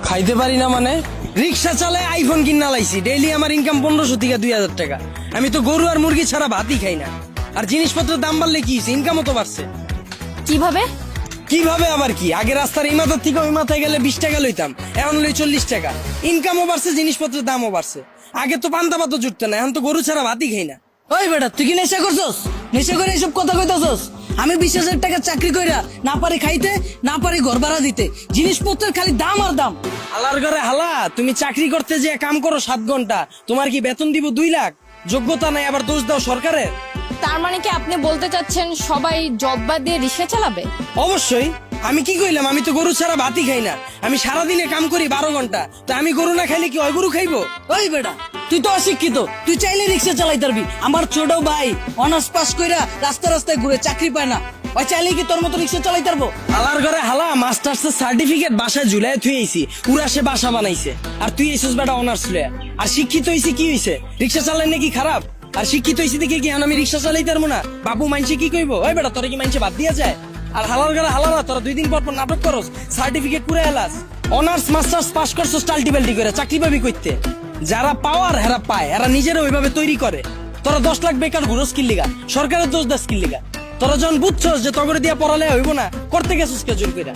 খাইতে পারি না মানে? রিক্সা চালায় আইফোন কিনা লাইছি, ডেইলি আমার ইনকাম 1500 থেকে 2000 টাকা। আমি তো গরু আর মুরগি ছাড়া ভাতই খাই না। আর জিনিসপত্রের দাম বাড়লে কি হইছে, ইনকামও তো বাড়ছে। কিভাবে? কিভাবে আবার কি, আগে রাস্তার এই মাথার থেকে ওই মাথায় গেলে 20 টাকা লইতাম, এখন লই 40 টাকা। ইনকামও বাড়ছে, জিনিসপত্রের দামও বাড়ছে। আগে তো পান্তা ভাতও জুটতো না, এখন তো গরু ছাড়া ভাতই খাই না। ওই বেটা, তুই কি নেশা করছস? নেশা করে এইসব কথা কইতাছস? আমি 20,000 টাকা চাকরি কইরা না পারি খাইতে, না পারি ঘর ভাড়া দিতে, জিনিসপত্রের খালি দাম আর দাম। হালার ঘরে হালা, তুমি চাকরি করতে যে কাম করো 7 ঘন্টা, তোমার কি বেতন দিব 2 লাখ? যোগ্যতা নাই, আবার দোষ দাও সরকারের। তার মানে কি আপনি বলতে চাচ্ছেন সবাই জব বাদ দিয়ে রিক্সা চালাবে? অবশ্যই। আমি কি কইলাম, আমি তো গরু ছাড়া ভাতই খাই না। আমি সারাদিনে কাম করি 12 ঘন্টা, তো আমি গরু না খাইলে কি ওই গরু খাইবো? ওই বেটা, তুই তো অশিক্ষিত, তুই চাইলে রিক্সা চালাইতে পারবি। আমার ছোট ভাই অনার্স পাস কইরা রাস্তায় ঘুরে চাকরি পায় না, ওই চাইলে কি তোর মতো রিক্সা চালাইতে পারবো? হালার ঘরে হালা, মাস্টার্সের সার্টিফিকেট বাসায় ঝুলাই থুই আইছি, পুরা সে বাসা বানাইছে। আর তুই এসেছিস বেটা অনার্স লয়া। আর শিক্ষিত হইছি কি হইছে, রিক্সা চালাই নাকি খারাপ? আর শিক্ষিত হইছি দেখে কি এখন আমি রিক্সা চালাইতে পারবো না? বাবু মাইনছে কি কইবো? ওই বেটা, তোরা কি মাইনছে বাদ দিয়া যায়? আর হালার ঘরে হালারা, তোরা 2 দিন পর পর নাটক করস, সার্টিফিকেট পুরা এলাস। অনার্স মাস্টার্স পাস করছস টাল্টিবাল্টি করে, চাকরি পাবি কইতে? যারা পাওয়ার হেরা পায়, এরা নিজেরা ওইভাবে তৈরি করে। তোরা 10 লাখ বেকার ঘুরস কি লিগা? সরকারের দোষ দাস কি লিগা? তোরা যখন বুঝছস যে তগরে দিয়া পড়ালে হইব না, করতে গেছিস কে জোর কইরা?